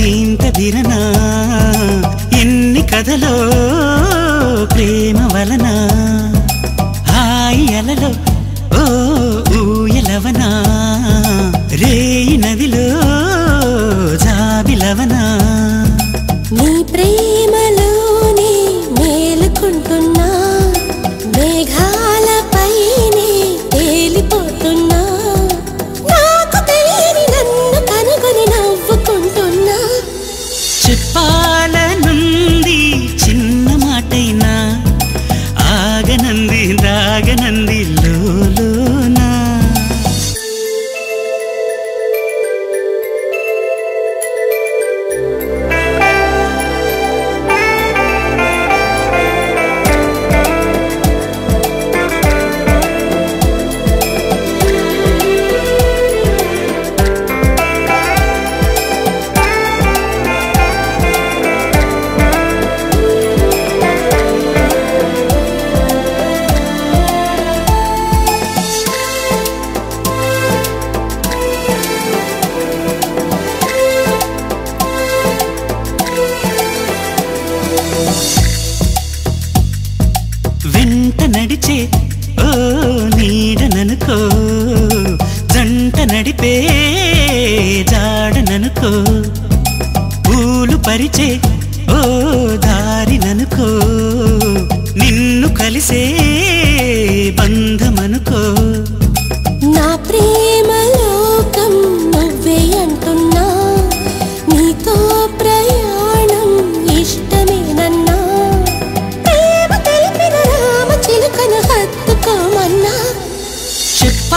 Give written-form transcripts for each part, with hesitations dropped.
ఇంత ఎన్ని కథలో ప్రేమ వలన హాయి అలలో ఓ ఊయలవనా రేయి నదిలో జాబిలవనా నీ ప్రేమలోనే మేలుకుంటున్నా మేఘాలపైనే తేలిపోతున్నా నాకు తెలియని నన్ను కనుగొని నవ్వుకుంటున్నా చెప్పాలనుంది చిన్న మాటైనా ఆగనంది దాగనంది లోలోనా నడిచే ఓ నీడననుకో జంట నడిపే జాడననుకో పూలు పరిచే ఓ దారిననుకో నిన్ను కలిసే బంధమనుకో నా ప్రేమ లోకం నువ్వే అంటున్నా నీతో ప్రయాణం ఇష్టమేనన్నా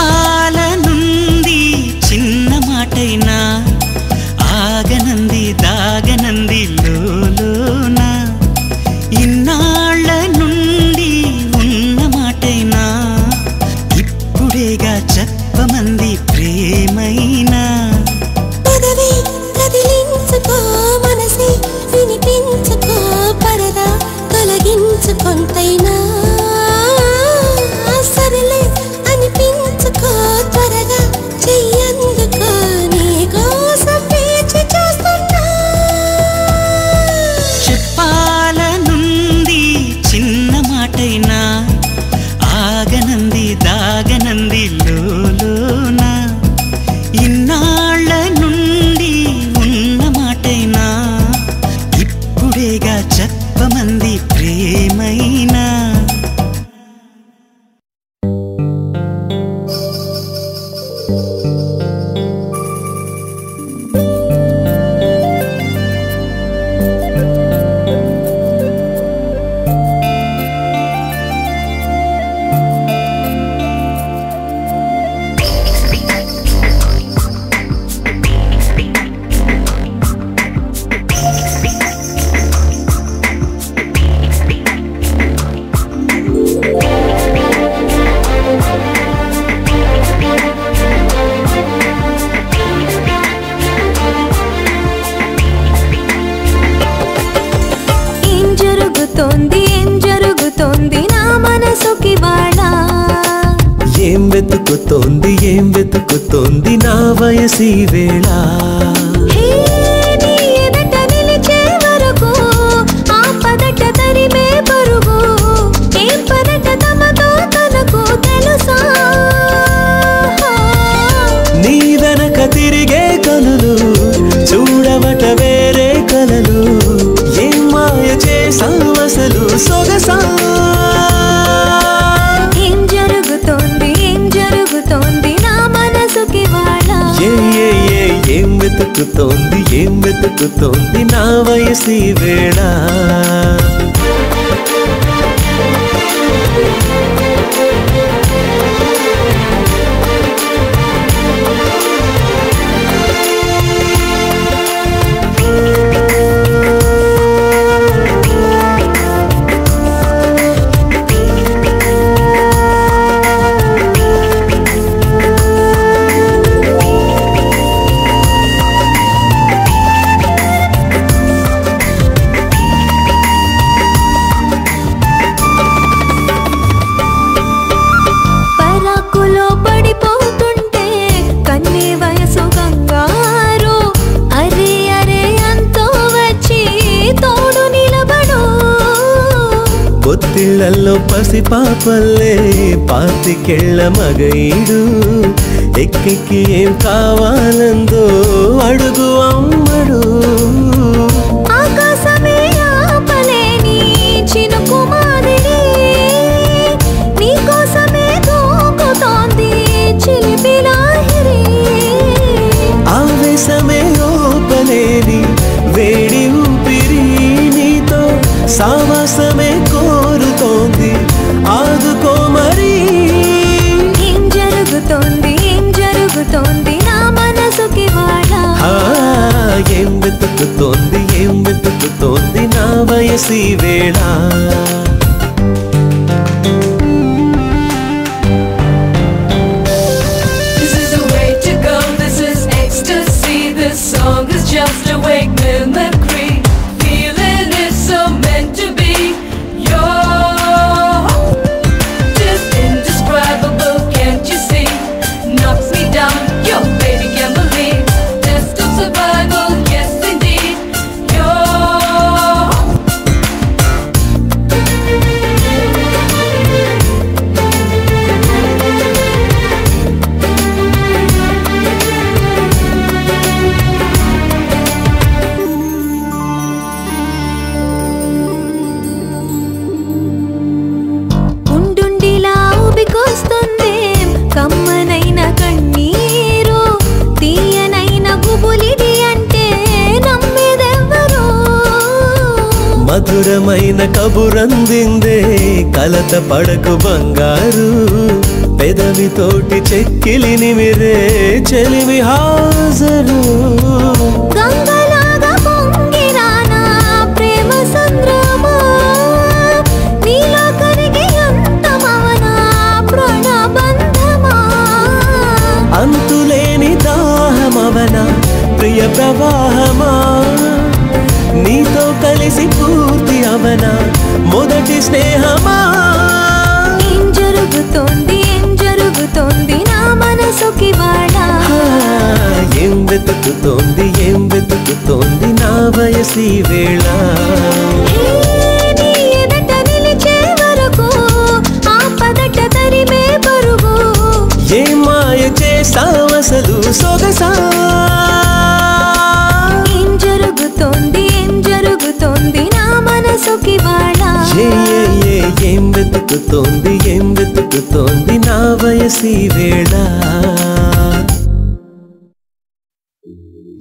చెప్పాలనుంది చిన్న మాటైనా ఆగనంది దాగనంది లోలోనా ఇన్నాళ్ళ నుండి ఉన్న మాటైనా ఇప్పుడేగా చెప్పమంది ప్రేమైనా పదవి కదిలించుకో మనసి వినిపించుకో పరదా తొలగించుకొంతైనా సరిలే అనిపించుకో త్వరగా చెయ్యందుకో నీ కోసం వేచి చూస్తున్నా చెప్పాలనుంది చిన్న మాటైనా ఆగనంది దాగనంది లోలోనా ఇన్నాళ్ళ నుండి ఉన్న మాటైనా ఇప్పుడేగా చెప్పమంది ప్రేమైనా ఏం వెతుకుతోంది నా వయసి వేళ నిలిచే వరకు ఆ పదట తరిమే పరుగు ఏం పదట తమతో తనకు తెలుసా నీ వెనక తిరిగే కనులు చూడవట వేరే కలలు ఏం మాయ చేసావు అసలు సొగసా ఏం వెతుకుతోంది నా వయసి వేళ పాతిళ్ళల్లో పసిపాపల్లే పాతికెళ్ళ మగైడు ఎక్కెక్కి ఏం కావాలందో అడుగు అమ్మడు ఆకాశమే ఆపలేని చినుకు మాదిరి నీకోసమే దూకుతోంది చిలిపి లాహిరి ఆవేశమే ఓపలేని వేడి ఊపిరి నీతో సావాసమే కోరుతోంది ఆదుకో మరి ఏం జరుగుతోంది నా మనసుకి వాడా ఏం వెతుకుతోంది నా వయసి వేళ This is the way to go, this is ecstasy. This song is just a wake mimicry. Feeling it's so meant to be. You're just indescribable, can't you see? Knocks me down, your baby can't believe. Test of survival, yes indeed. ఉండుండిలా ఊపికొస్తుంది కమ్మనైన కన్నీరు తీయనైన గుబులిడి అంటే నమ్మేదెవ్వరు మధురమైన కబురందిందే కలత పడకు బంగారు పెదవితోటి చెక్కిలిని మిరే చెలిమి హాజరు గంగలాగా పొంగిరానా ప్రేమ సంద్రమా నీలో కరిగి అంతమవనా ప్రాణబంధమా అంతులేని దాహమవన ప్రియ ప్రవాహమా నీతో కలిసి పూర్తి అవన మొదటి స్నేహమా ఏం జరుగుతోంది నా మనసుకి వాడా ఏం వెతుకుతోంది నా వయసి వేళ నీ ఎదట నిలిచే వరకు ఆ పదట తరిమే పరుగు ఏ మాయ చేసావసలు సొగసా ఏం జరుగుతోంది నా మనసుకి వాడా ఏం వెతుకుతోంది నా వయసి వేళ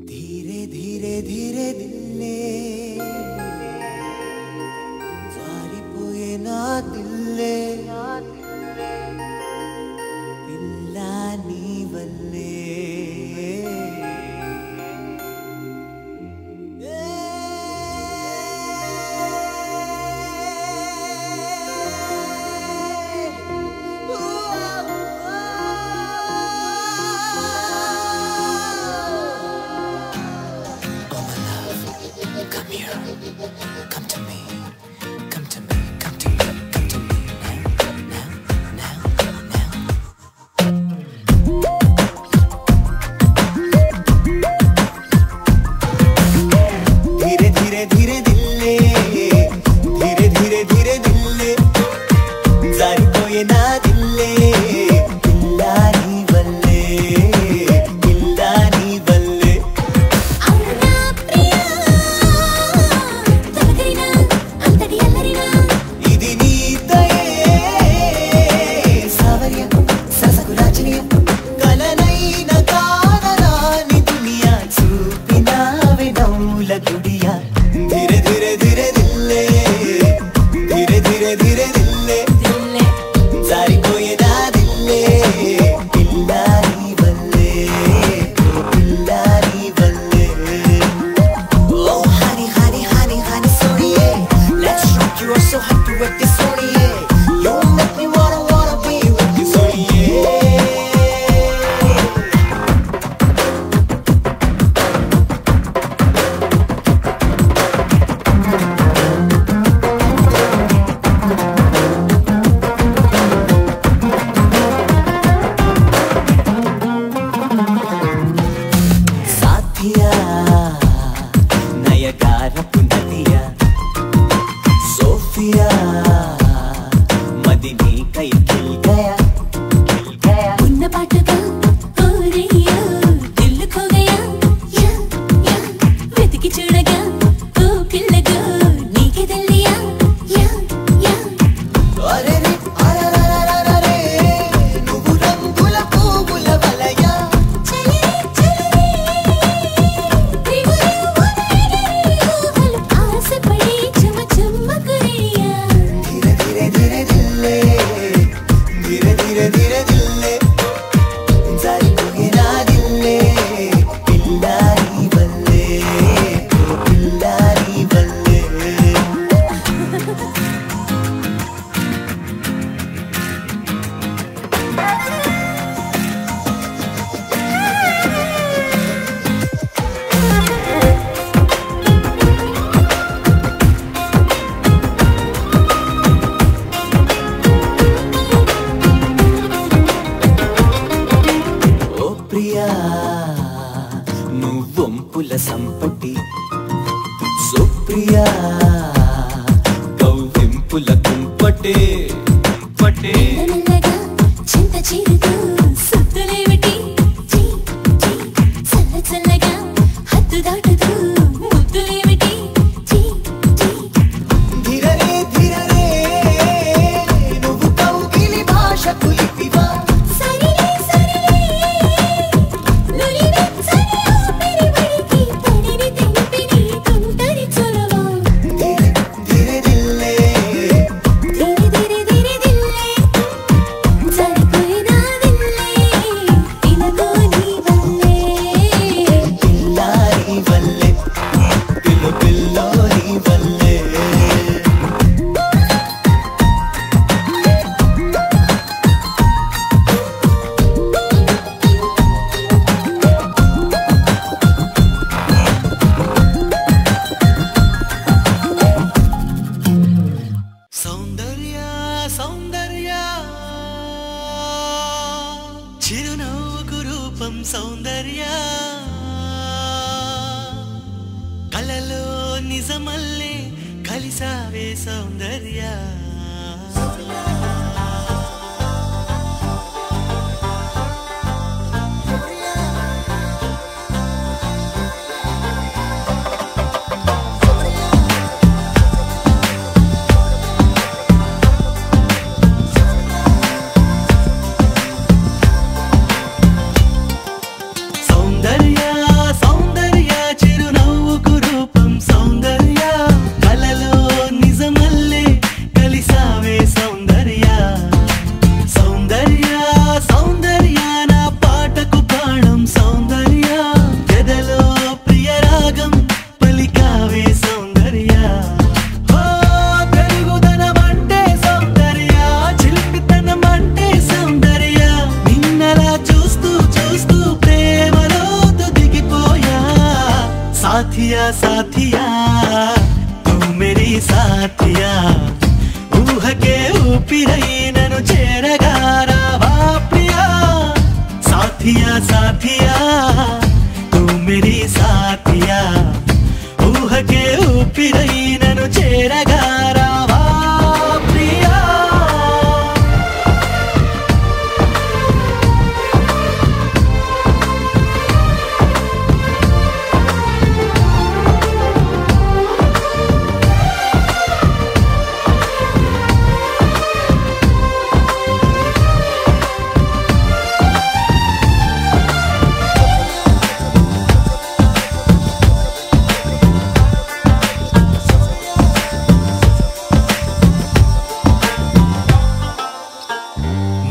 धीरे धीरे धीरे दिल्ले जारिपोये ना दिल्ले पिल्ला नी वल्ले Come here, come to me, come to me, come to me, come to me now, now, now, now. धीरे धीरे धीरे दिल्ले धीरे धीरे धीरे दिल्ले जारिपोये ना दिल्ले पिल्ला नी वल्ले पिल्ला नी वल्ले అవునా ప్రియా తొలగరినా అంతటి అల్లరినా ఇది నీ దయే సావర్య సరసకులాచనీయ కలనైన కానరాని దునియా చూపినావే నవ్వుల గుడియా ధీరే ధీరే ధీరే దిల్లే ధీరే ధీరే ధీరే దిల్లే జారిపోయే నా దిల్లే పిల్లా నీ వల్లే పిల్లా నీ వల్లే Oh honey, honey, honey, honey, सोनिए Let's rock, you are so hot to work this सोनिए You make me wanna be with you सोनिए తాకి చూడగా ఓ పిల్లగా నీకే తెలియా యా యా అరెరే అరరరరరే నువ్వు రంగుల పువ్వుల వలయ చలి చలి దిగులు ఊహలు ఆశపడి చెమ చెమ్మకురియా ధీరే ధీరే ధీరే దిల్లే ధీరే ధీరే ధీరే దిల్లే జారిపోయినా దిల్లే పిల్లారి వల్లే ఓ పిల్లారి వల్లే ఓ ప్రియా నువ్వొంపుల సంపటి సుప్రియా కౌవింపుల కుంపటే మెల్లగా చింత చీరుతూ సుత్తులేమిటి చీ చీ చల్ల చల్లగా హద్దు దాటుతూ ముద్దులేమిటి చీ చీ ధీరరే ధీరరే నువ్వు కౌగిలి భాషకు లిపివా సరిలే సరిలే నులిని సరి ఊపిరి వడికి తడిని తెంపిని తుంటరి చొరవ ధీరే ధీరే దిల్లే ధీరే ధీరే ధీరే దిల్లే జారిపోయినా దిల్లే తినగో నీ వల్లే పిల్లారి వల్లే పిల్లు పిల్లోరి వల్లే సౌందర్య సౌందర్య చిరునవ్వుకు రూపం సౌందర్య కలలో నిజమల్లే కలిసావే సౌందర్య సౌందర్య సౌందర్య చిరునవ్వుకు రూపం సౌందర్య కలలో నిజమల్లే కలిసావే సౌందర్య సౌందర్య సౌందర్య నా పాటకు ప్రాణం సౌందర్య ఎదలో ప్రియరాగం పలికావే సౌందర్య ఓ పెరుగుదనం అంటే సౌందర్య చిలిపితనం అంటే సౌందర్య నిన్నలా చూస్తూ చూస్తూ ప్రేమలో దిగిపోయా సాథియా సాథియా తూ మేరీ సాథియా ఊహకే ఊపిరై నన్ను చేరగా రావా ప్రియా సాథియా సాథియా తూ మేరీ సాథియా ఊహకే ఊపిరై నన్ను చేరగా రావా ప్రియా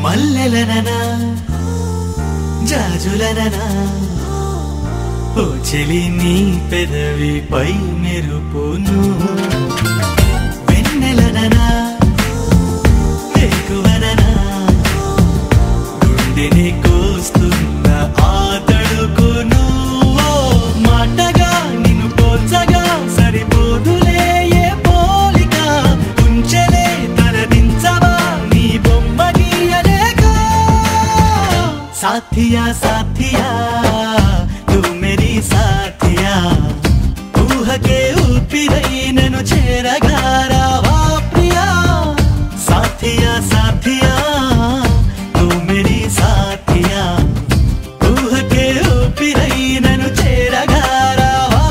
మల్లెలననా జాజులననా ఓ చెలి నీ పెదవిపై మెరుపును వెన్నెలననా వేకువననా గుండెని కోస్తున్న ఆ తడుకును ఓ మాటగా నిన్ను పోల్చగా సరిపోదులే ఏ పోలిక ఉంచలే తలదించవా నీ బొమ్మ గీయలేక సాథియా సాథియా తూ మేరీ సాథియా ఊహకే ఊపిరై నన్ను చేరగా రావా ప్రియా సాథియా సాథియా తూ మేరీ సాథియా ఊహకే ఊపిరై నన్ను చేరగా రావా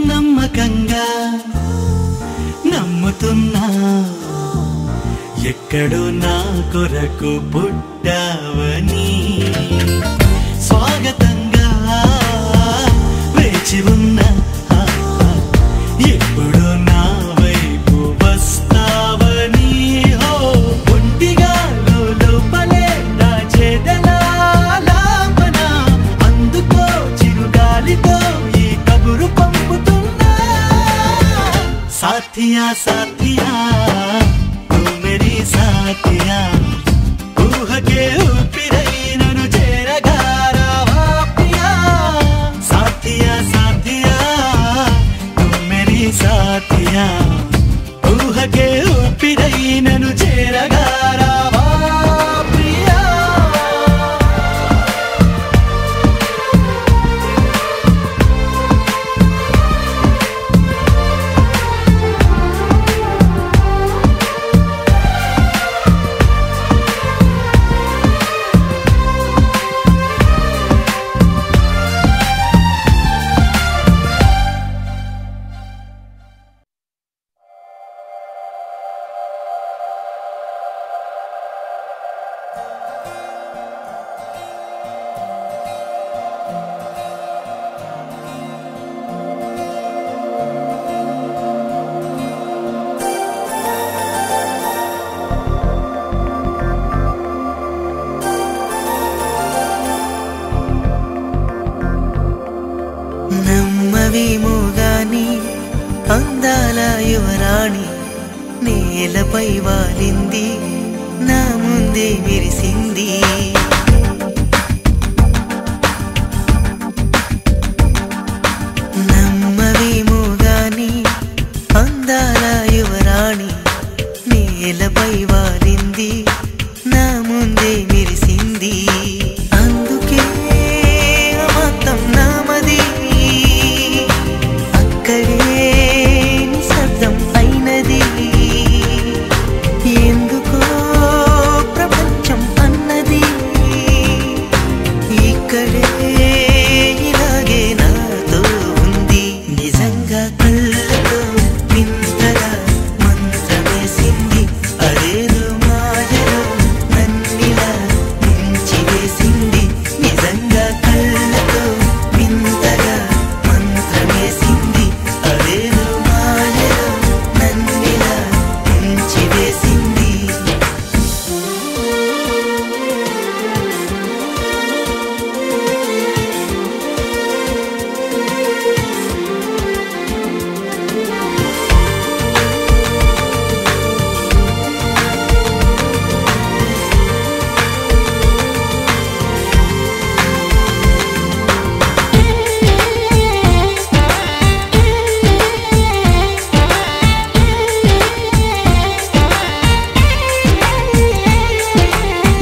నమ్మకంగా నమ్ముతున్నా ఎక్కడో నా కొరకు పుట్టావని స్వాగతంగా వేచి ఉన్నా ఎప్పుడో నా వైపు వస్తావని ఒంటిగా లోపలే దాచేదలాపన అందుకో చిరుగాలితో ఈ కబురు పంపుతున్నా సాథియా సాథియా తూ మేరీ సాథియా ఊహకే ఊపిరై నన్ను చేరగారావా ప్రియా సాథియా సాథియా తూ మేరీ సాథియా ఊహకే ఊపిరై నన్ను చేరగారావా ప్రియా నమ్మవేమో గాని అందాల యువరాణి నేలపై వాలింది నా ముందే మెరిసింది నమ్మవేమో గాని అందాల యువరాణి నేలపై వాలింది నా ముందే మెరిసింది అందుకే మొత్తం నామది అక్కడే నిశ్శబ్దం అయినది ఎందుకో ప్రపంచం అన్నది ఇక్కడే ఇలాగే నాతో ఉంది నిజంగా కళ్ళతో వింతగా మంత్రమేసింది అదేదో మాయలో నన్నిలా ముంచివేసింది నిజంగా కళ్ళతో వింతగా మంత్రమేసింది అదేదో మాయలో నన్నిలా ముంచివేసింది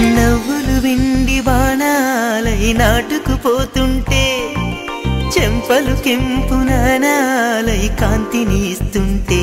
నవ్వులు విండి బాణాలై నాటుకుపోతుంటే చెంపలు కెంపు నానాలై కాంతిని ఇస్తుంటే